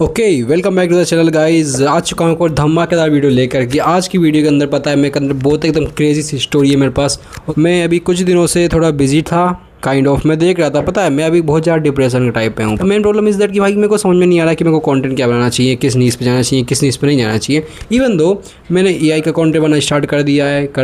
Okay, welcome back to the channel guys. आ चुका हूँ कोई धमाकेदार वीडियो लेकर के। आज की वीडियो के अंदर पता है मेरे के अंदर बहुत एकदम क्रेजी सी स्टोरी है मेरे पास। मैं अभी कुछ दिनों से थोड़ा बिजी था, काइंड ऑफ मैं देख रहा था। पता है मैं अभी बहुत ज़्यादा डिप्रेशन के टाइप पे हूँ। मेन प्रॉब्लम इज़ दैट कि भाई मेरे को समझ में नहीं आ रहा कि मेरे को कंटेंट क्या बनाना चाहिए, किस नीश पे जाना चाहिए, किस नीश पे नहीं जाना चाहिए। इवन दो मैंने एआई का कंटेंट बनाना स्टार्ट कर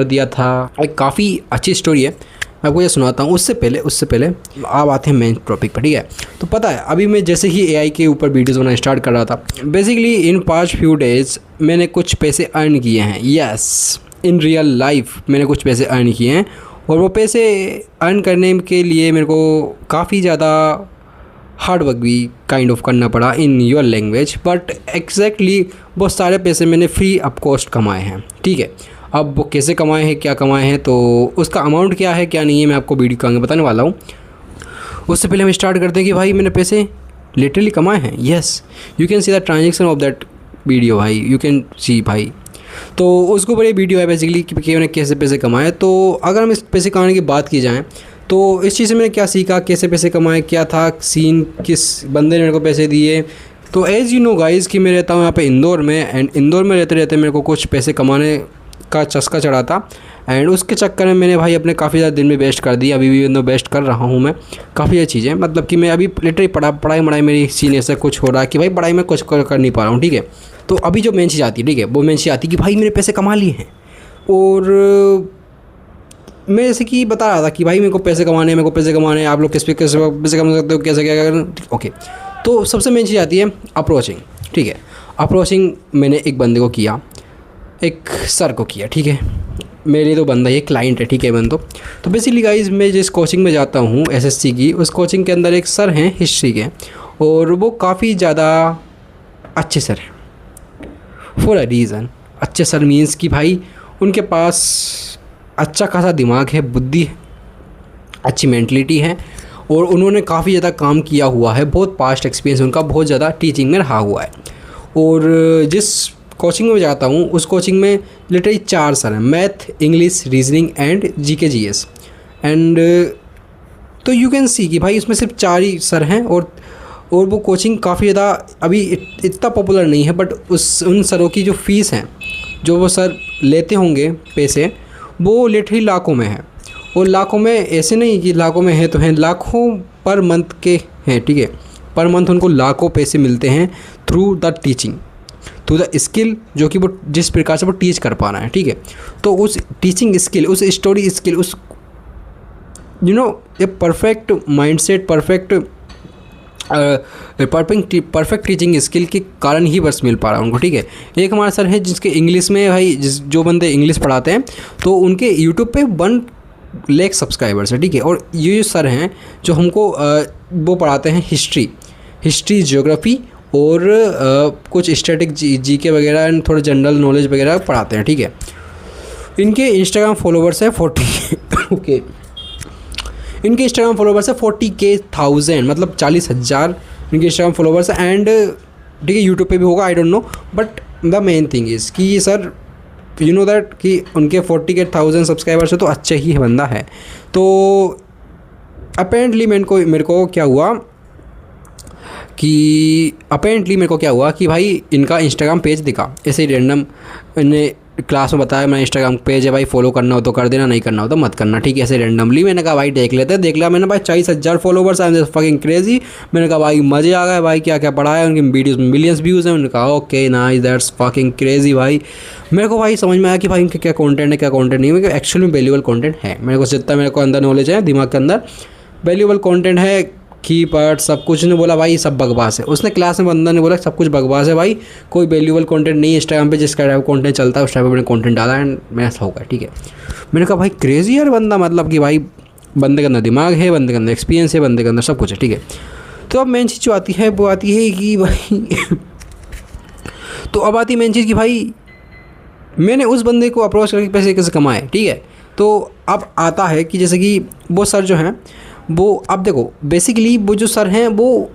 दिया था। एक काफ़ी अच्छी स्टोरी है, मैं आपको ये सुनाता हूँ। उससे पहले आप आते हैं मेन टॉपिक पर, ठीक है। तो पता है अभी मैं जैसे ही एआई के ऊपर वीडियोस बनाना स्टार्ट कर रहा था, basically in past few days मैंने कुछ पैसे अर्न किए हैं। यस, इन रियल लाइफ मैंने कुछ पैसे अर्न किए हैं, और वो पैसे अर्न करने के लिए मेरे को काफ़ी ज़्यादा हार्ड वर्क भी काइंड ऑफ करना पड़ा in your language. But exactly वो सारे पैसे मैंने फ्री ऑफ कॉस्ट कमाए हैं, ठीक है। अब वो कैसे कमाए हैं, क्या कमाए हैं, तो उसका अमाउंट क्या है क्या नहीं है, मैं आपको वीडियो के आगे बताने वाला हूँ। उससे पहले हम स्टार्ट करते हैं कि भाई मैंने पैसे लिटरली कमाए हैं। Yes, you can see the transaction of that video भाई, यू कैन सी भाई। तो उसके ऊपर ये वीडियो है बेसिकली कि मैंने कैसे पैसे कमाए। तो अगर हम इस पैसे कमाने की बात की जाए तो इस चीज़ से मैंने क्या सीखा, कैसे पैसे कमाए, क्या था सीन, किस बंदे ने मेरे को पैसे दिए। तो एज़ यू नो गाइज़ कि मैं रहता हूँ यहाँ पे इंदौर में, एंड इंदौर में रहते रहते मेरे को कुछ पैसे कमाने का चस्का चढ़ा था। एंड उसके चक्कर में मैंने भाई अपने काफ़ी ज़्यादा दिन में वेस्ट कर दिया। अभी भी वेस्ट कर रहा हूँ मैं काफ़ी अच्छी चीज़ें, मतलब कि मैं अभी लिटरली पढ़ाई मेरी सीन ऐसा कुछ हो रहा है कि भाई पढ़ाई में कुछ कर नहीं पा रहा हूँ, ठीक है। तो अभी जो मेन चीज़ आती है, ठीक है, वो मेन चीज़ आती है कि भाई मैंने पैसे कमा लिए हैं। और मैं जैसे कि बता रहा था कि भाई मेरे को पैसे कमाने हैं, आप लोग किस पे कैसे पैसे कमा सकते हो, कैसे क्या करना। ओके, तो सबसे मेन चीज़ आती है अप्रोचिंग, ठीक है। अप्रोचिंग मैंने एक बंदे को किया, एक सर को किया, ठीक है। मेरे लिए तो बंदा ये क्लाइंट है, ठीक है बंदो। तो बेसिकली गाइज मैं जिस कोचिंग में जाता हूँ एसएससी की, उस कोचिंग के अंदर एक सर हैं हिस्ट्री के, और वो काफ़ी ज़्यादा अच्छे सर हैं फॉर अ रीज़न। अच्छे सर मीन्स कि भाई उनके पास अच्छा खासा दिमाग है, बुद्धि है, अच्छी मेंटलिटी है, और उन्होंने काफ़ी ज़्यादा काम किया हुआ है, बहुत पास्ट एक्सपीरियंस उनका बहुत ज़्यादा टीचिंग में रहा हुआ है। और जिस कोचिंग में जाता हूँ उस कोचिंग में लिटरली 4 सर हैं, math, English, reasoning and GK GS. And तो यू कैन सी कि भाई इसमें सिर्फ 4 ही सर हैं, और वो कोचिंग काफ़ी ज़्यादा अभी इतना पॉपुलर नहीं है। बट उन सरों की जो फ़ीस है, जो वो सर लेते होंगे पैसे, वो लिटरली लाखों में है। और लाखों में ऐसे नहीं कि लाखों में है तो हैं, लाखों पर मंथ के हैं, ठीक है। पर मंथ उनको लाखों पैसे मिलते हैं through the teaching, to the skill जो कि वो जिस प्रकार से वो टीच कर पा रहे हैं, ठीक है। तो उस टीचिंग स्किल, उस स्टोरी स्किल, उस a perfect mindset, perfect teaching skill के कारण ही बस मिल पा रहा है उनको, ठीक है। एक हमारे सर हैं जिसके इंग्लिश में भाई जो बंदे इंग्लिश पढ़ाते हैं, तो उनके यूट्यूब पे 1 लाख सब्सक्राइबर्स है, ठीक है। और ये सर हैं जो हमको वो पढ़ाते हैं हिस्ट्री, ज्योग्राफी और कुछ स्टैटिक जीके वगैरह एंड थोड़ा जनरल नॉलेज वगैरह पढ़ाते हैं, ठीक है। इनके इंस्टाग्राम फॉलोवर्स है 40 ओके, इनके इंस्टाग्राम फॉलोवर्स है 40,000, मतलब 40,000 इनके इंस्टाग्राम फॉलोवर्स है। एंड ठीक है, यूट्यूब पे भी होगा, I don't know. But the main thing is कि ये सर यू नो दैट कि उनके 40,000 सब्सक्राइबर्स है, तो अच्छा ही बंदा है। तो अपेरेंटली मेरे को क्या हुआ कि भाई इनका इंस्टाग्राम पेज दिखा ऐसे ही रैंडम। इन्हें क्लास में बताया मेरा इंस्टाग्राम पेज है भाई, फॉलो करना हो तो कर देना, नहीं करना हो तो मत करना, ठीक है। ऐसे रैंडमली मैंने कहा भाई देख लिया मैंने भाई 40,000 फॉलोवर्स हैं, फकिंग क्रेजी। मैंने कहा भाई मज़े आ गए भाई, क्या क्या पढ़ा है, उनकी वीडियोस में मिलियंस व्यूज़ हैं। उन्होंने कहा okay nice, that's fucking crazy भाई। मेरे को भाई समझ में आया कि भाई इनके क्या कंटेंट है, क्या कंटेंट नहीं है। मेरे को एक्चुअली वैल्यूएबल कंटेंट है, मेरे को जितना मेरे को अंदर नॉलेज है, दिमाग के अंदर वैल्यूएबल कंटेंट है। की पार्ट सब कुछ ने बोला भाई सब बकवास है। उसने क्लास में बंदा ने बोला सब कुछ बकवास है भाई, कोई वैल्यूएबल कंटेंट नहीं है इंस्टाग्राम पे। जिस टाइप कंटेंट चलता है उस टाइप पे मैंने कंटेंट डाला एंड मैं ऐसा होगा, ठीक है। मैंने कहा भाई क्रेजी यार बंदा, मतलब कि भाई बंदे के अंदर दिमाग है, बंदे के अंदर एक्सपीरियंस है, बंदे के अंदर सब कुछ है, ठीक है। तो अब मेन चीज़ जो आती है वो आती है कि भाई तो अब आती मेन चीज़ कि भाई मैंने उस बंदे को अप्रोच करके पैसे कैसे कमाए, ठीक है। तो अब आता है कि जैसे कि वो सर जो हैं वो, अब देखो बेसिकली वो जो सर हैं वो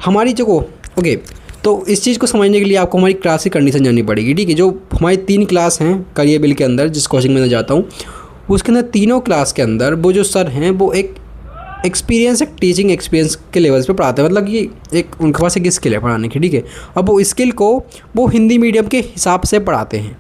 हमारी जगह, ओके। तो इस चीज़ को समझने के लिए आपको हमारी क्लास की कंडीशन जाननी पड़ेगी, ठीक है। जो हमारी 3 क्लास हैं करियर बिल के अंदर, जिस कोचिंग में मैं जाता हूँ उसके अंदर तीनों क्लास के अंदर वो जो सर हैं वो एक एक्सपीरियंस, एक टीचिंग एक्सपीरियंस के लेवल्स पे पढ़ाते हैं, मतलब ये एक उनके पास एक स्किल है पढ़ाने की, ठीक है। अब वो स्किल को वो हिंदी मीडियम के हिसाब से पढ़ाते हैं,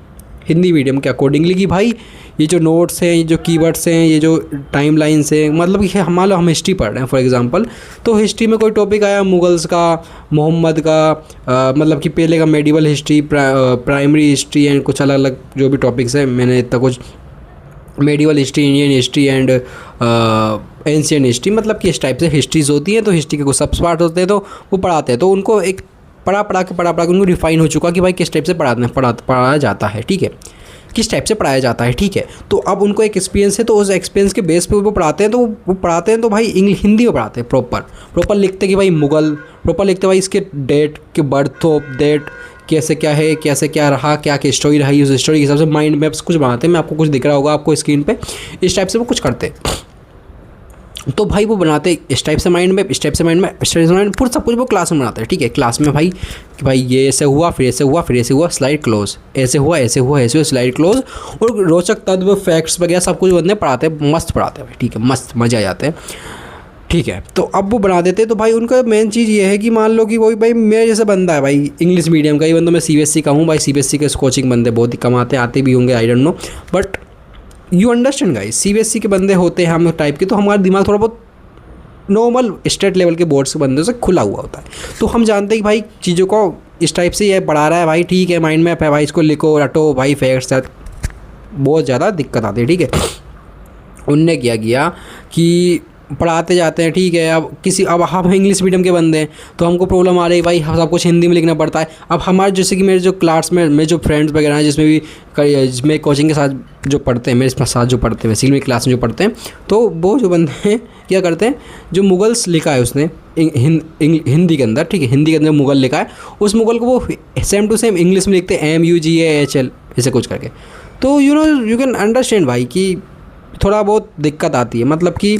हिंदी मीडियम के अकॉर्डिंगली, कि भाई ये जो नोट्स हैं, ये जो कीवर्ड्स हैं, ये जो टाइम लाइन्स हैं, मतलब कि मान लो हम हिस्ट्री पढ़ रहे हैं फॉर एग्जांपल, तो हिस्ट्री में कोई टॉपिक आया मुगल्स का, मोहम्मद का, मतलब कि पहले का medieval history, primary history and कुछ अलग अलग जो भी टॉपिक्स हैं, मैंने इतना कुछ medieval history, Indian history and ancient history, मतलब कि इस टाइप से हिस्ट्रीज़ होती हैं। तो हिस्ट्री के कुछ सब पार्ट होते हैं, तो वो पढ़ाते हैं। तो उनको एक पढ़ा के उनको रिफाइन हो चुका कि भाई किस टाइप से पढ़ाया जाता है, ठीक है, किस टाइप से पढ़ाया जाता है, ठीक है। तो अब उनको एक एक्सपीरियंस है, तो उस एक्सपीरियंस के बेस पे वो पढ़ाते हैं। तो वो पढ़ाते हैं तो भाई हिंदी में पढ़ाते हैं, प्रॉपर लिखते हैं कि भाई मुग़ल, प्रॉपर लिखते हैं भाई इसके डेट के बर्थ ऑफ डेट कैसे क्या है, कैसे क्या रहा, क्या क्या स्टोरी रही, उस स्टोरी के हिसाब से माइंड मैप्स कुछ बनाते हैं। मैं आपको कुछ दिख रहा होगा आपको स्क्रीन पे, इस टाइप से वो कुछ करते हैं। तो भाई वो बनाते इस टाइप से माइंड मैप, इस टाइप से माइंड मैप, इस टाइप से माइंड, पूरा सब कुछ वो क्लास में बनाते हैं, ठीक है। क्लास में भाई कि भाई ये ऐसे हुआ, फिर ऐसे हुआ, फिर ऐसे हुआ, स्लाइड क्लोज, ऐसे हुआ, ऐसे हुआ, ऐसे हुआ, स्लाइड क्लोज, और रोचक तत्व, फैक्ट्स वगैरह सब कुछ बंदे पढ़ाते हैं, मस्त पढ़ाते हैं भाई, ठीक है, मस्त मज़े आ जाते हैं, ठीक है। तो अब वो बना देते हैं। तो भाई उनका मेन चीज़ ये है कि मान लो कि वही भाई मेरे जैसा बंदा है भाई, इंग्लिश मीडियम का, इवन तो मैं CBSE का हूँ भाई, CBSE के कोचिंग बंदे बहुत ही कम आते भी होंगे, I don't know, but you understand guys, CBSE के बंदे होते हैं हम टाइप के, तो हमारा दिमाग थोड़ा बहुत नॉर्मल स्टेट लेवल के बोर्ड्स के बंदों से खुला हुआ होता है। तो हम जानते हैं कि भाई चीज़ों को इस टाइप से ये पढ़ा रहा है भाई, ठीक है, माइंड मैप है भाई, इसको लिखो रटो भाई, फैक्ट्स, बहुत ज़्यादा दिक्कत आती है, ठीक है। उनने क्या किया कि पढ़ाते जाते हैं, ठीक है। अब हम इंग्लिश मीडियम के बंदे हैं, तो हमको प्रॉब्लम आ रही है भाई, हम सब कुछ हिंदी में लिखना पड़ता है। अब हमारे जैसे कि मेरे जो क्लास में मेरे जो फ्रेंड्स वगैरह हैं, जिसमें कोचिंग के साथ जो पढ़ते हैं, मेरे साथ जो पढ़ते हैं, बेसिकली मेरी क्लास में जो पढ़ते हैं, तो वो जो बंदे हैं क्या करते हैं, जो मुगल्स लिखा है उसने हिंदी के अंदर, ठीक है, हिंदी के अंदर मुगल लिखा है, उस मुगल को वो सेम टू सेम इंग्लिश में लिखते हैं, MUGAHL ऐसे कुछ करके। तो यू कैन अंडरस्टैंड भाई कि थोड़ा बहुत दिक्कत आती है, मतलब कि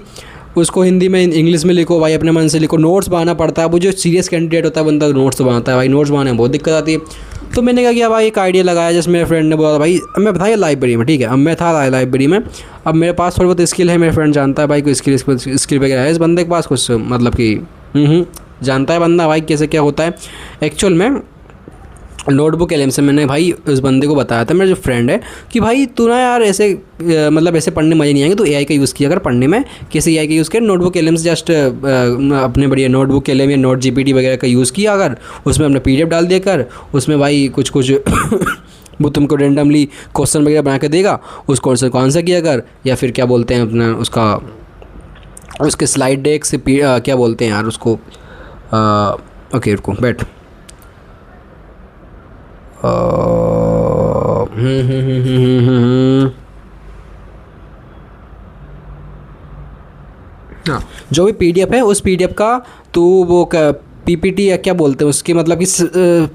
उसको हिंदी में इंग्लिश में लिखो भाई, अपने मन से लिखो, नोट्स बनाना पड़ता है। वो जो सीरियस कैंडिडेट होता है बंदा नोट्स बनाता है भाई, नोट्स बनाने में बहुत दिक्कत आती है। तो मैंने क्या किया भाई, एक आइडिया लगाया, जैसे मेरे फ्रेंड ने बोला भाई, मैं बताया लाइब्रेरी में, ठीक है, अब मैं था लाइब्रेरी में, अब मेरे पास थोड़ी बहुत स्किल है, मेरे फ्रेंड जानता है भाई कोई स्किल वगैरह है इस बंदे के पास कुछ, मतलब कि जानता है बंदा भाई कैसे क्या होता है एक्चुअल में। नोटबुक एलएम से मैंने भाई उस बंदे को बताया था, मेरा जो फ्रेंड है, कि भाई तू ना यार ऐसे मतलब ऐसे पढ़ने मज़े नहीं आएंगे, तो AI का यूज़ किया अगर पढ़ने में, कैसे AI का यूज़ किया, नोटबुक एलएम से जस्ट अपने बढ़िया नोटबुक एलएम या नोट GPT वगैरह का यूज़ किया अगर, उसमें अपना PDF डाल दिया कर, उसमें भाई कुछ वो तुमको रेंडमली क्वेश्चन वगैरह बना के देगा, उस क्वेश्चन को आंसर किया कर, या फिर क्या बोलते हैं अपना उसके स्लाइड डेक से क्या बोलते हैं यार उसको, ओके रुको बैठ, हाँ, जो भी PDF है उस PDF का तो वो PPT या क्या बोलते हैं उसके, मतलब कि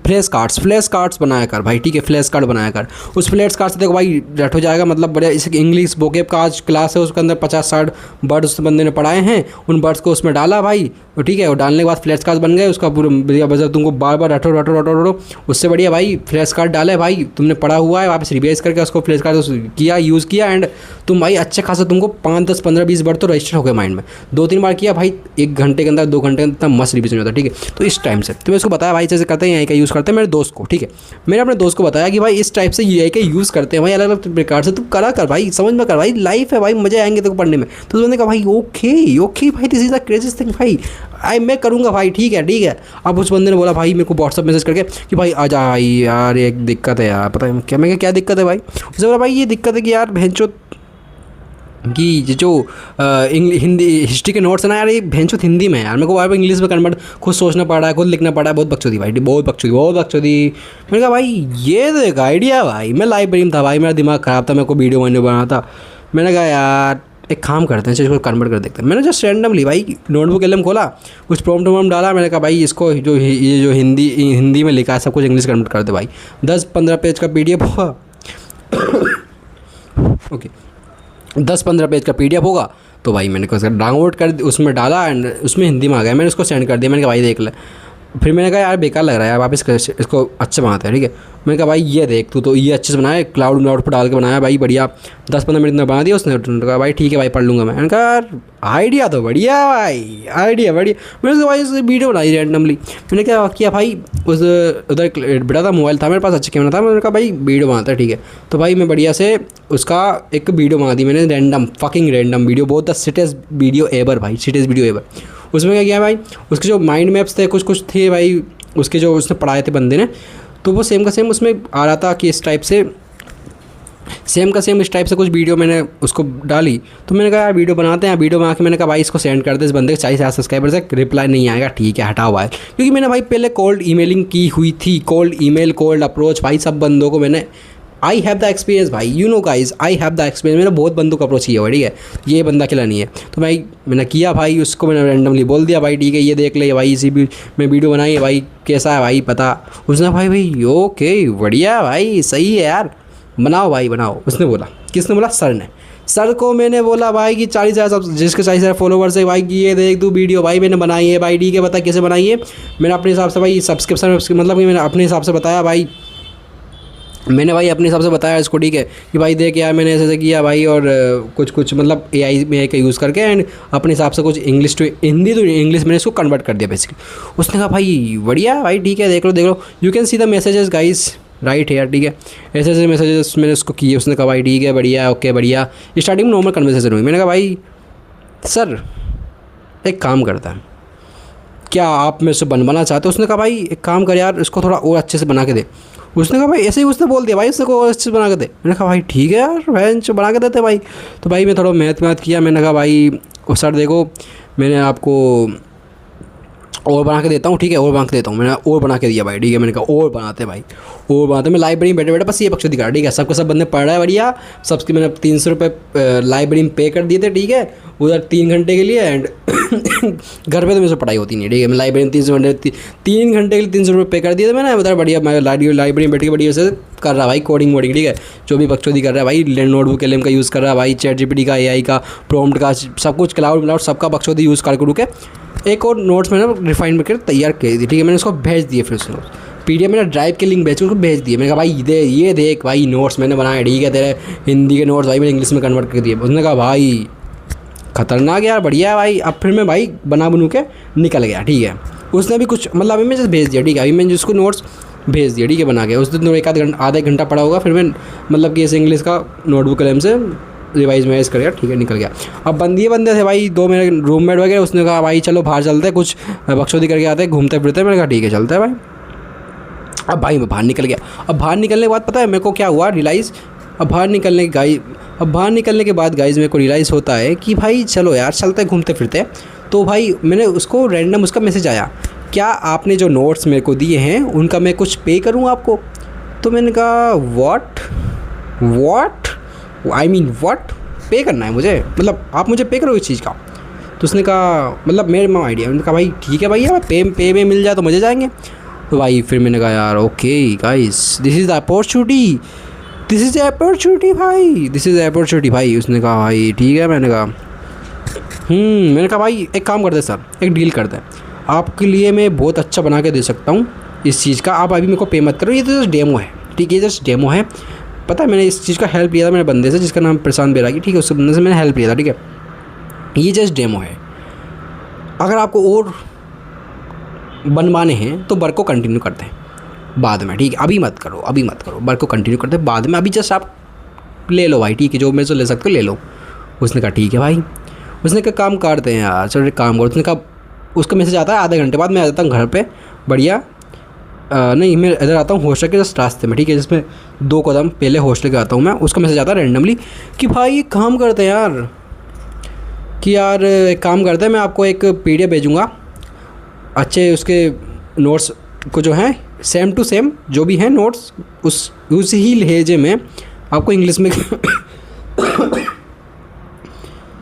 फ्लैश कार्ड्स बनाया कर भाई, ठीक है, फ्लैश कार्ड बनाया कर। उस फ्लैश कार्ड से देखो भाई रट हो जाएगा, मतलब बढ़िया। इस इंग्लिश वोकेब का आज क्लास है, उसके अंदर 50-60 वर्ड उस बंदे ने पढ़ाए हैं, उन वर्ड्स को उसमें डाला भाई, ठीक है, और डालने के बाद फ्लैश कार्ड बन गए, उसका पूरा बढ़िया बजा, तुमको बार बार रटो, उससे बढ़िया भाई फ्लैश कार्ड डाले भाई, तुमने पढ़ा हुआ है, वापस रिवाइज करके उसको फ्लैश कार्ड किया, यूज़ किया, एंड तुम भाई अच्छे खासा तुमको 5, 10, 15, 20 वर्ड तो रजिस्टर हो गए माइंड में। 2-3 बार किया भाई, 1 घंटे के अंदर 2 घंटे के अंदर मस्त रिविजन होता है, ठीक है। तो इस टाइम से तो मैं उसको बताया भाई जैसे करते हैं AI का यूज़ करते हैं, मेरे दोस्त को, ठीक है, मैंने अपने दोस्त को बताया कि भाई इस टाइप से AI का यूज़ करते हैं भाई, अलग अलग प्रकार से, तू करा कर भाई, समझ में कर भाई, लाइफ है भाई, मज़े आएंगे तेरे को पढ़ने में। तो उसने कहा भाई ओके भाई, this is the craziest thing भाई, मैं करूँगा भाई, ठीक है। अब उस बंदे ने बोला भाई मेरे को व्हाट्सअप मैसेज करके कि भाई आ जा भाई, यार एक दिक्कत है यार, पता है क्या, मैं क्या दिक्कत है भाई, उसने बोला भाई ये दिक्कत है कि यार भैंचो कि जो हिंदी हिस्ट्री के नोट्स है ना यार, ये भैंचोद हिंदी में है यार, मेरे को बार इंग्लिश में कन्वर्ट खुद सोचना पड़ रहा है, खुद लिखना पड़ रहा है, बहुत बकचोदी भाई, बहुत बकचोदी। मैंने कहा भाई ये तो एक आइडिया भाई, मैं लाइब्रेरी में था भाई, मेरा दिमाग ख़राब था, मेरे को वीडियो बनाना था, मैंने कहा यार एक काम करते हैं, इसको कन्वर्ट कर देखते हैं। मैंने जस्ट रैंडमली भाई नोटबुक एलएम खोला, कुछ प्रॉम्प्ट डाला, मैंने कहा भाई इसको जो ये जो हिंदी में लिखा है सब कुछ इंग्लिश कन्वर्ट कर दे भाई, 10-15 पेज का PDF होगा ओके 10-15 पेज का PDF होगा, तो भाई मैंने उसका डाउनलोड कर उसमें डाला एंड उसमें हिंदी में आ गया, मैंने उसको सेंड कर दिया, मैंने कहा भाई देख ले। फिर मैंने कहा यार बेकार लग रहा है यार, वापस इसको अच्छे बनाते हैं, ठीक है। मैंने कहा भाई ये देख तू तो ये अच्छे से बनाया, क्लाउड पर डाल के बनाया भाई, बढ़िया 10-15 मिनट में बना दिया उसने। कहा भाई ठीक है भाई पढ़ लूँगा मैंने कहा आइडिया तो बढ़िया भाई, आइडिया बढ़िया। मैंने कहा भाई उसने वीडियो बनाई रैंडमली। मैंने क्या किया भाई, उस उधर बड़ा था मोबाइल था मेरे पास, अच्छा कैमरा था। मैंने कहा भाई वीडियो बनाता है, ठीक है। तो भाई मैं बढ़िया से उसका एक वीडियो बना दी मैंने, रैंडम फकिंग रैंडम वीडियो, बहुत द सिटेस्ट वीडियो एवर भाई, सिटेस्ट वीडियो एवर। उसमें क्या किया भाई, उसके जो माइंड मैप्स थे कुछ थे भाई, उसके जो उसने पढ़ाए थे बंदे ने, तो वो सेम का सेम उसमें आ रहा था कि इस टाइप से सेम का सेम इस टाइप से कुछ वीडियो मैंने उसको डाली। तो मैंने कहा यार वीडियो बनाते हैं, वीडियो बना के मैंने कहा भाई इसको सेंड कर दे, इस बंदे के 40,000 सब्सक्राइबर्स है, रिप्लाई नहीं आएगा, ठीक है हटाओ भाई। क्योंकि मैंने भाई पहले कोल्ड ईमेलिंग की हुई थी, कोल्ड ईमेल, कोल्ड अप्रोच भाई, सब बंदों को मैंने, आई हैव द एक्सपीरियंस भाई, you know guys, I have the experience. मैंने बहुत बंदों को अप्रोच किया हुआ, ठीक है, ये बंदा अकेला नहीं है। तो भाई मैंने किया भाई, उसको मैंने रैंडमली बोल दिया भाई ठीक है ये देख ले भाई, इसी भी मैं वीडियो बनाई है भाई, कैसा है भाई पता। उसने भाई ओके बढ़िया भाई सही है यार, बनाओ भाई बनाओ। उसने बोला, किसने बोला, सर ने। सर को मैंने बोला भाई कि 40,000 जिसके 40,000 फॉलोवर्स है भाई, कि ये देख तू वीडियो भाई मैंने बनाई है भाई, ठीक है बता कैसे बनाई है। मैंने अपने हिसाब से भाई सब्सक्रिप्शन मतलब कि मैंने अपने हिसाब से बताया भाई, मैंने भाई अपने हिसाब से बताया इसको, ठीक है कि भाई देख यार मैंने ऐसे किया भाई, और कुछ मतलब AI का यूज़ करके एंड अपने हिसाब से कुछ English to Hindi to English मैंने इसको कन्वर्ट कर दिया बेसिकली। उसने कहा भाई बढ़िया भाई ठीक है देख लो you can see the messages guys right है यार, ठीक है। ऐसे ऐसे मैसेजेस मैंने उसको किए। उसने कहा भाई ठीक है बढ़िया ओके बढ़िया। स्टार्टिंग में नॉर्मल कन्वर्सेशन हुई। मैंने कहा भाई सर एक काम करता है, क्या आप मेरे से बनवाना चाहते हो। उसने कहा भाई एक काम कर यार इसको थोड़ा और अच्छे से बना के दे। उसने कहा भाई ऐसे ही उसने बोल दिया भाई इसको और अच्छे से बना के दे। मैंने कहा भाई ठीक है यार बेंच बना के देते भाई। तो भाई मैं थोड़ा मैथ किया। मैंने कहा भाई सर देखो मैंने आपको और बना के देता हूँ, ठीक है और बना के देता हूँ। मैंने और बना के दिया भाई, ठीक है। मैंने कहा और बनाते भाई, और बनाते। मैं लाइब्रेरी में बैठे बस ये बकचोदी कर, ठीक है। सबको सब बंदे पढ़ रहा है बढ़िया, सबके मैंने 300 रुपये लाइब्रेरी में पे कर दिए थे, ठीक है, उधर 3 घंटे के लिए। एंड घर पे तो मेरे से पढ़ाई होती नहीं, ठीक है। मैं लाइब्रेरी में 3 घंटे के लिए 300 रुपये पे कर दिए थे मैंने, उधर बढ़िया मैं लाइब्रेरी में बैठ के बढ़िया से कर रहा भाई कोडिंग वोडिंग, ठीक है। जो भी बकचोदी कर रहा है भाई, नोटबुक LM का यूज़ कर रहा है भाई, ChatGPT का, AI का, प्रॉम्प्ट का, सब कुछ क्लाउड सबका बकचोदी यूज़ करके एक और नोट्स मैंने रिफाइन में कर तैयार कर दी, ठीक है। मैंने उसको भेज दिए, फिर उसने PDF मैंने ड्राइव के लिंक भेज के उसको भेज दिए। मैंने कहा भाई ये देख भाई नोट्स मैंने बनाए, ठीक है, तेरे हिंदी के नोट्स भाई मैंने इंग्लिश में कन्वर्ट कर दिए। उसने कहा भाई खतरनाक यार बढ़िया है भाई। अब फिर मैं भाई बनू के निकल गया, ठीक है। उसने भी कुछ मतलब अभी मैं जस्ट भेज दिया, ठीक है। अभी मैंने जिसको नोट्स भेज दिया, ठीक है, बना के। उस दिन आधा घंटा पड़ा होगा, फिर मैं मतलब कि ऐसे इंग्लिश का नोटबुक LM से रिवाइज मैच कर गया, ठीक है, निकल गया। अब बंदे थे भाई 2 मेरे रूममेट वगैरह। उसने कहा भाई चलो बाहर चलते हैं, कुछ बकचोदी करके आते हैं, घूमते फिरते। मैंने कहा ठीक है चलते हैं भाई। अब भाई मैं बाहर निकल गया। अब बाहर निकलने के बाद पता है मेरे को क्या हुआ रियलाइज़, अब बाहर निकलने के बाद गाइज मेरे को रियलाइज़ होता है कि भाई चलो यार चलते घूमते फिरते। तो भाई मैंने उसको रैंडम उसका मैसेज आया, क्या आपने जो नोट्स मेरे को दिए हैं उनका मैं कुछ पे करूँ आपको। तो मैंने कहा व्हाट आई मीन व्हाट, पे करना है मुझे, मतलब आप मुझे पे करो इस चीज़ का। तो उसने कहा मतलब मेरे में आइडिया। मैंने कहा भाई ठीक है भैया पे में मिल जाए तो मज़े जाएंगे। तो भाई फिर मैंने कहा यार okay guys this is the opportunity भाई, दिस इज़ द अपॉर्चुनिटी भाई। उसने कहा भाई ठीक है। मैंने कहा भाई एक काम करते सर, एक डील करते हैं, आपके लिए मैं बहुत अच्छा बना के दे सकता हूँ इस चीज़ का, आप अभी मेरे को पे मत करो, ये तो जस्ट डेमो है, ठीक है, जस्ट डेमो है। पता है मैंने इस चीज़ का हेल्प लिया था मेरे बंदे से जिसका नाम प्रशांत बैरागी, ठीक है, उस बंदे से मैंने हेल्प लिया था, ठीक है। ये जस्ट डेमो है, अगर आपको और बनवाने हैं तो वर्क को कंटिन्यू करते हैं बाद में, ठीक है, अभी मत करो वर्क को कंटिन्यू करते हैं बाद में, अभी जस्ट आप ले लो भाई, ठीक है, जो मेरे से ले सकते हो ले लो। उसने कहा ठीक है भाई। उसने कहा काम करते हैं यार, चलो काम करो। उसने कहा उसका मैसेज आता है आधे घंटे बाद, मैं आ जाता हूँ घर पे बढ़िया। नहीं मैं इधर आता हूँ हॉस्टल के जस्ट रास्ते में, ठीक है, जिसमें 2 कदम पहले हॉस्टल के आता हूँ मैं। उसका मैसेज आता है रैंडमली कि भाई एक काम करते हैं यार, कि यार एक काम करते हैं, मैं आपको एक PDF भेजूँगा अच्छे उसके नोट्स को जो हैं सेम टू सेम जो भी हैं नोट्स उस ही लहजे में आपको इंग्लिश में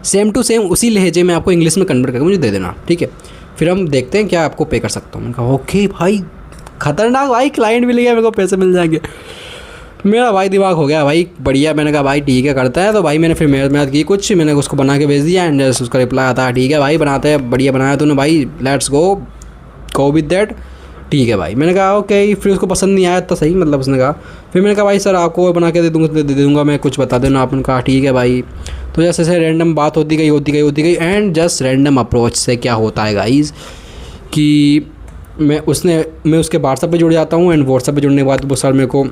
सेम टू सेम उसी लहजे में आपको इंग्लिश में कन्वर्ट करके मुझे दे देना, ठीक है। फिर हम देखते हैं क्या आपको पे कर सकता हूँ। मैंने कहा ओके भाई खतरनाक भाई, क्लाइंट मिल गया, मेरे को पैसे मिल जाएंगे। मेरा भाई दिमाग हो गया भाई बढ़िया। मैंने कहा भाई ठीक है करता है। तो भाई मैंने फिर मेहनत की कुछ, मैंने उसको बना के भेज दिया एंड उसका रिप्लाई आता है ठीक है भाई बनाते हैं, बढ़िया बनाया तूने भाई, लेट्स गो विद दैट। ठीक है भाई। मैंने कहा ओके, फिर उसको पसंद नहीं आया तो सही, मतलब उसने कहा। फिर मैंने कहा भाई सर आपको बना के दे दूँगा मैं, कुछ बता देना। आपने कहा ठीक है भाई। तो जैसे जैसे रैंडम बात होती गई एंड जस्ट रैंडम अप्रोच से क्या होता है गाइज़ कि मैं उसके व्हाट्सएप पे जुड़ जाता हूँ। एंड व्हाट्सएप पे जुड़ने के बाद वो सर मेरे को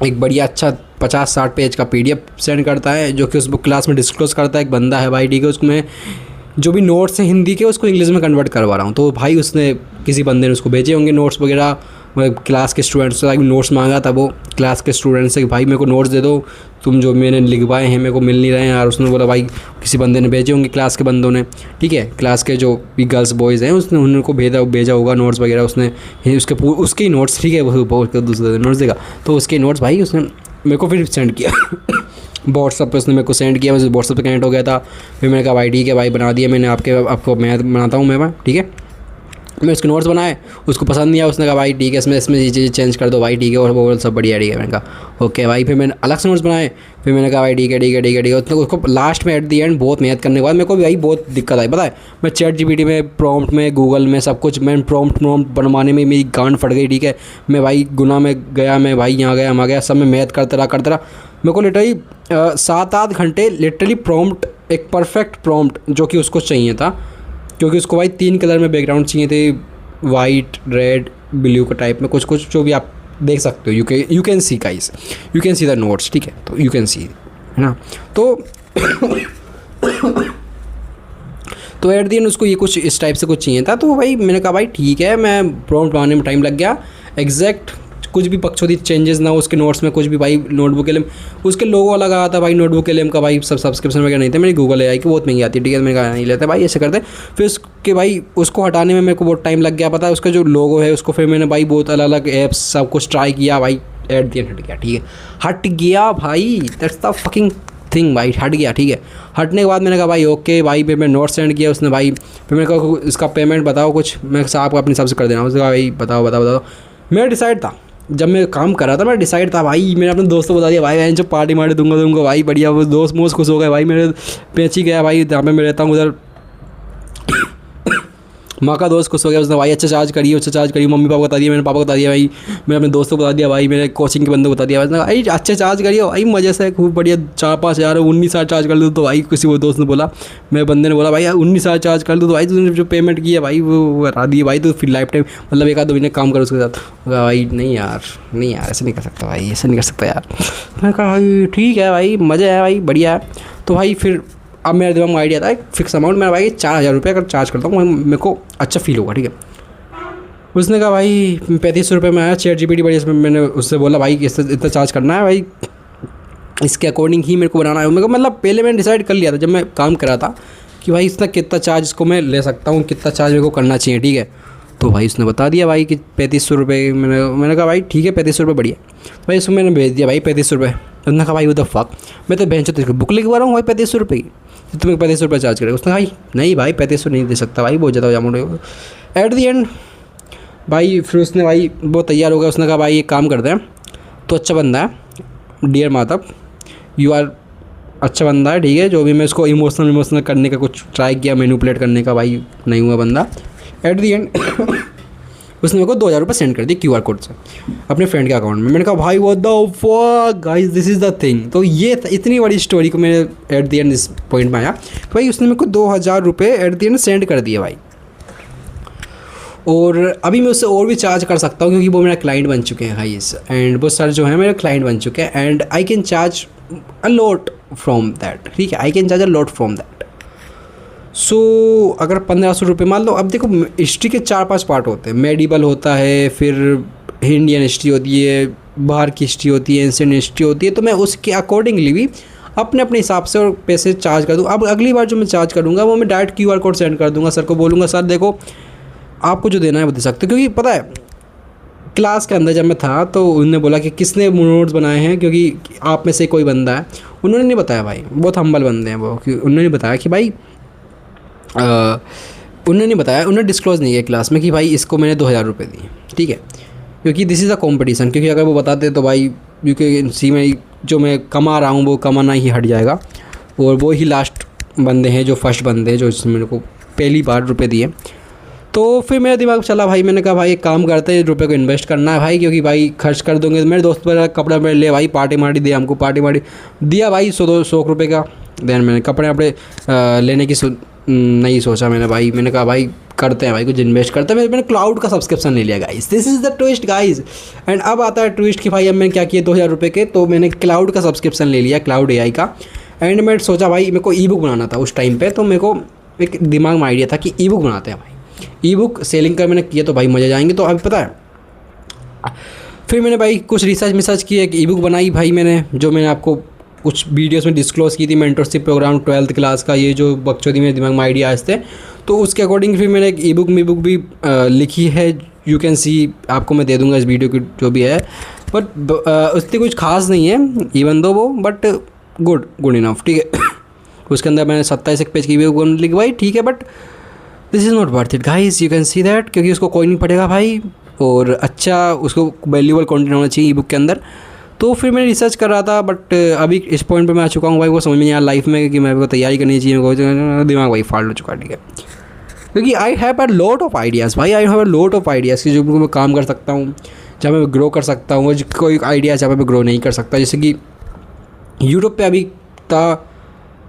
एक बढ़िया अच्छा 50-60 पेज का PDF सेंड करता है, जो कि उस बुक क्लास में डिस्क्लोज़ करता है। एक बंदा है भाई, ठीक है, उसमें जो भी नोट्स हैं हिंदी के उसको इंग्लिश में कन्वर्ट करवा रहा हूँ। तो भाई उसने किसी बंदे ने उसको भेजे होंगे नोट्स वगैरह, क्लास के स्टूडेंट्स से नोट्स मांगा था वो क्लास के स्टूडेंट से कि भाई मेरे को नोट्स दे दो, तुम जो मैंने लिखवाए हैं मेरे को मिल नहीं रहे हैं यार। उसने बोला भाई किसी बंदे ने भेजे होंगे क्लास के बंदों ने, ठीक है, क्लास के जो भी गर्ल्स बॉयज़ हैं उसने उनको भेजा होगा नोट्स वगैरह। उसने उसके ही नोट्स, ठीक है, वो दूसरे नोट्स देगा तो उसके नोट्स भाई उसने मेरे को फिर सेंड किया व्हाट्सअप पे उसने मेरे को सेंड किया। मुझे व्हाट्सअप पे कनेक्ट हो गया था। फिर मैंने कहा भाई ठीक है भाई, बना दिया मैंने आपको मैं बनाता हूँ मैं, ठीक है। मैं उसके नोट्स बनाए, उसको पसंद नहीं आया। उसने कहा भाई ठीक है, इसमें ये चीज़ चेंज कर दो भाई, ठीक है, और वो सब बढ़िया, ठीक है। मैंने कहा ओके भाई। फिर मैंने अलग से नोट्स बनाए। फिर मैंने कहा भाई ठीक है। उसको लास्ट में एट दी एंड बहुत मेहनत करने के बाद मेरे को भी भाई बहुत दिक्कत आई, पता है। मैं ChatGPT में, प्रॉम्प्ट में, गूगल में सब कुछ, मैं प्रॉम्प्ट बनवाने में मेरी गांड फट गई, ठीक है। मैं भाई गुना में गया, मैं भाई यहाँ गया वहाँ गया, सब में मेहनत करते रहा। मेरे को लिटरली 7-8 घंटे लिटरली प्रॉम्प्ट, एक परफेक्ट प्रॉम्प्ट जो कि उसको चाहिए था, क्योंकि उसको भाई 3 कलर में बैकग्राउंड चाहिए थे, वाइट, रेड, ब्लू का टाइप में कुछ जो भी आप देख सकते हो। You can see guys, you can see the notes, ठीक है, तो यू कैन सी, है ना। तो एट दी एंड उसको ये कुछ इस टाइप से कुछ चाहिए था। तो भाई मैंने कहा भाई ठीक है, मैं प्रॉम्प्ट बनाने में टाइम लग गया। एग्जैक्ट कुछ भी पक्षोदी चेंजेस ना हो उसके नोट्स में, कुछ भी भाई। नोटबुक एलएम उसके लोगो अलग आया था भाई, नोटबुक एलएम का भाई सब सब्सक्रिप्शन वगैरह नहीं थे। मेरी गूगल AI की बहुत महंगी आती है, ठीक है। मैंने कहा नहीं लेते भाई, ऐसे करते। फिर उसके भाई उसको हटाने में मेरे को बहुत टाइम लग गया, पता है। उसका जो लोगो है उसको फिर मैंने भाई बहुत अलग अलग ऐप्स सब कुछ ट्राई किया भाई। एट दी एंड हट गया, ठीक है, हट गया भाई। दैट्स द फकिंग थिंग भाई, हट गया, ठीक है। हटने के बाद मैंने कहा भाई ओके भाई। फिर मैं नोट सेंड किया उसने भाई। फिर मैंने कहा इसका पेमेंट बताओ कुछ, मैं आपको अपने हिसाब से कर देना। उसने कहा भाई बताओ। मेरा डिसाइड था, जब मैं काम कर रहा था, मेरा डिसाइड था भाई। मैंने अपने दोस्तों को बता दिया भाई मैं जो पार्टी मार्टी दूंगा भाई, बढ़िया। वो दोस्त मोस्त खुश हो गए भाई। मेरे पेची गया भाई, जहाँ पे मैं रहता हूँ उधर माँ का दोस्त खुश हो गया। उसने भाई अच्छा चार्ज करिए। मम्मी पापा को बता दिया, मैंने पापा को बता दिया भाई। मैंने अपने दोस्तों को बता दिया भाई, मेरे कोचिंग के बंदे को बता दिया भाई अच्छे चार्ज करिए भाई, मज़े से खूब बढ़िया। 4-5 हज़ार 19,000 चार्ज कर दो। तो भाई किसी वो दोस्त ने बोला, मेरे बंदे ने बोला भाई 19,000 चार्ज कर दो। तो भाई तूने जो पेमेंट की है भाई वो हटा दिए भाई, तो फिर लाइफ टाइम मतलब 1-2 महीने काम करो उसके साथ। भाई नहीं यार ऐसे नहीं कर सकता भाई, ऐसे नहीं कर सकता यार। मैंने कहा भाई ठीक है भाई, मज़ा है भाई, बढ़िया है। तो भाई फिर अब मेरे दिमाग में आइडिया था एक फिक्स अमाउंट, मेरा भाई 4,000 रुपये अगर चार्ज करता हूँ मेरे को अच्छा फील होगा, ठीक है। उसने कहा भाई 3500 रुपये में आया। ChatGPT बढ़िया, इसमें मैंने उससे बोला भाई इतना चार्ज करना है भाई, इसके अकॉर्डिंग ही मेरे को बनाना है। मेरे को मतलब पहले मैंने डिसाइड कर लिया था जब मैं काम कर रहा था कि भाई इसका कितना चार्ज इसको मैं ले सकता हूँ, कितना चार्ज मेरे को करना चाहिए, ठीक है। तो भाई उसने बता दिया भाई कि 3500 रुपये। मैंने कहा भाई ठीक है 3500 रुपये बढ़िया। तो भाई उसको मैंने भेज दिया भाई 3500 रुपये। उसने कहा भाई वो द फक, मैं तो बेंच तो बुक लिखवा रहा हूँ भाई 3500 रुपये की, तुम्हें 3500 रुपये चार्ज करेगा। उसने भाई नहीं भाई 3500 नहीं दे सकता भाई, बहुत ज़्यादा अमाउंट है। एट दी एंड भाई फिर उसने भाई वो तैयार हो गया। उसने कहा भाई एक काम करते हैं, तो अच्छा बंदा है, डियर माधव यू आर अच्छा बंदा है, ठीक है। जो भी मैं इसको इमोशनल करने का कुछ ट्राई किया, मैनिपुलेट करने का, भाई नहीं हुआ बंदा। एट दी एंड उसने मेरे को 2,000 रुपये सेंड कर दिए QR कोड से अपने फ्रेंड के अकाउंट में। मैंने कहा भाई what the fuck guys, this is the thing. तो ये इतनी बड़ी स्टोरी को मैंने एट दी एंड इस पॉइंट में आया भाई उसने मेरे को 2,000 रुपये एट दी एंड सेंड कर दिए भाई। और अभी मैं उससे और भी चार्ज कर सकता हूँ क्योंकि वो मेरा क्लाइंट बन चुके हैं गाइस, एंड वो सर जो है मेरे क्लाइंट बन चुके हैं, and I can charge a lot from that, ठीक है। I can charge a lot from that. So अगर 1500 रुपये मान लो। अब देखो हिस्ट्री के 4-5 पार्ट होते हैं। मेडिवल होता है, फिर इंडियन हिस्ट्री होती है, बाहर की हिस्ट्री होती है, एंशिएंट हिस्ट्री होती है। तो मैं उसके अकॉर्डिंगली भी अपने हिसाब से और पैसे चार्ज कर दूँ। अब अगली बार जो मैं चार्ज करूँगा वो मैं डायरेक्ट QR कोड सेंड कर दूँगा सर को, बोलूँगा सर देखो आपको जो देना है वो दे सकते हो। क्योंकि पता है क्लास के अंदर जब मैं था तो उन्होंने बोला कि किसने नोट्स बनाए हैं, क्योंकि आप में से कोई बंदा है, उन्होंने नहीं बताया भाई, बहुत हम्बल बंदे हैं वो, कि उन्होंने बताया कि भाई उन्होंने नहीं बताया, उन्होंने डिस्क्लोज़ नहीं किया क्लास में कि भाई इसको मैंने 2,000 रुपये दिए, ठीक है। क्योंकि दिस इज़ अ कॉम्पिटिशन, क्योंकि अगर वो बताते तो भाई यूकेएनसी में जो मैं कमा रहा हूँ वो कमाना ही हट जाएगा, और वो ही लास्ट बंदे हैं जो फर्स्ट बंदे हैं जो मेरे को पहली बार रुपये दिए। तो फिर मेरा दिमाग चला भाई, मैंने कहा भाई एक काम करते हैं, रुपये को इन्वेस्ट करना है भाई, क्योंकि भाई खर्च कर दोगे। मेरे दोस्त पर कपड़ा मेरे ले भाई, पार्टी मार्टी दिया हमको, पार्टी मार्टी दिया भाई 100 रुपये का। देन मैंने कपड़े वपड़े लेने की नहीं सोचा मैंने भाई, मैंने कहा भाई करते हैं भाई कुछ इन्वेस्ट करते हैं। मैंने क्लाउड का सब्सक्रिप्शन ले लिया guys, this is the twist guys. And अब आता है ट्विस्ट कि भाई अब मैंने क्या किया, 2000 रुपये के, तो मैंने क्लाउड का सब्सक्रिप्शन ले लिया, क्लाउड AI का। एंड मैं सोचा भाई मेरे को ई बुक बनाना था उस टाइम पे, तो मेरे को एक दिमाग में आइडिया था कि ई बुक बनाते हैं भाई, ई बुक सेलिंग का मैंने किया तो भाई मज़े जाएंगे। तो अभी पता है फिर मैंने भाई कुछ रिसर्च की, एक ई बुक बनाई भाई मैंने, जो मैंने आपको कुछ वीडियोस में डिस्क्लोज़ की थी, मेंटरशिप प्रोग्राम 12th क्लास का, ये जो बकचोदी मेरे दिमाग में आइडिया आए थे, तो उसके अकॉर्डिंग फिर मैंने एक ई बुक भी लिखी है। यू कैन सी, आपको मैं दे दूंगा इस वीडियो की जो भी है, बट उतनी कुछ खास नहीं है इवन दो वो, बट गुड इनफ, ठीक है। उसके अंदर मैंने 27 पेज की बुक लिखवाई, ठीक है, but this is not worth it guys, you can see that, क्योंकि उसको कोई नहीं पढ़ेगा भाई, और अच्छा उसको वैल्यूबल कंटेंट होना चाहिए ई बुक के अंदर। तो फिर मैं रिसर्च कर रहा था, बट अभी इस पॉइंट पे मैं आ चुका हूँ भाई, वो समझ में नहीं आया लाइफ में कि मैं को तैयारी करनी चाहिए, मेरे को दिमाग भाई फाड़ हो चुका है, ठीक है। क्योंकि I have a lot of ideas भाई, I have a lot of ideas कि जो मैं काम कर सकता हूँ, जहाँ मैं ग्रो कर सकता हूँ, कोई आइडिया जहाँ मैं ग्रो नहीं कर सकता। जैसे कि यूट्यूब पे अभी था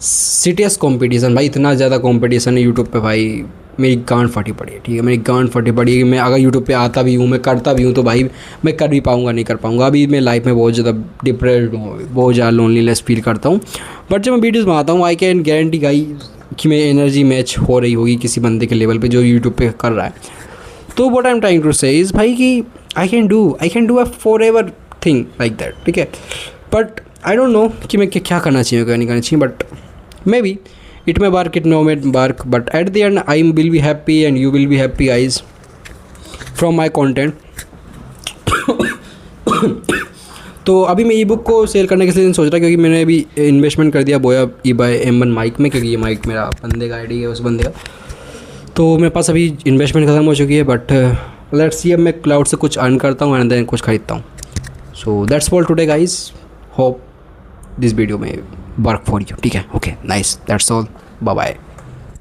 सीरियस कंपटीशन भाई, इतना ज़्यादा कंपटीशन है यूट्यूब पे भाई, मेरी गांड फटी पड़ी है, ठीक है, मेरी गांड फटी पड़ी है। मैं अगर यूट्यूब पे आता भी हूँ, मैं करता भी हूँ, तो भाई मैं कर भी पाऊँगा नहीं कर पाऊँगा। अभी मैं लाइफ में बहुत ज़्यादा डिप्रेस्ड हूँ, बहुत ज़्यादा लोनलीनेस फील करता हूँ। बट जब मैं वीडियोज़ बनाता हूँ, आई कैन गारंटी कि मेरी एनर्जी मैच हो रही होगी किसी बंदे के लेवल पे जो यूट्यूब पे कर रहा है। तो what I am trying to say is भाई कि I can do a forever thing like that, ठीक है। बट आई डोंट नो कि मैं क्या करना चाहिए, क्या नहीं करना चाहिए, but may be it may work, it no may work, but at the end I will be happy and you will be happy guys from my content। तो अभी मैं ई बुक को सेल करने के लिए सोच रहा, क्योंकि मैंने अभी इन्वेस्टमेंट कर दिया बोया eBay M1 माइक में, क्योंकि ये माइक मेरा बंदे का आईडी है, उस बंदे का। तो मेरे पास अभी इन्वेस्टमेंट ख़त्म हो चुकी है, बट लेट्स सी अब मैं क्लाउड से कुछ अर्न करता हूँ एंड देन कुछ खरीदता हूँ। So that's all today guys, hope this video में वर्क फॉर यू, ठीक है, okay nice, that's all, bye bye.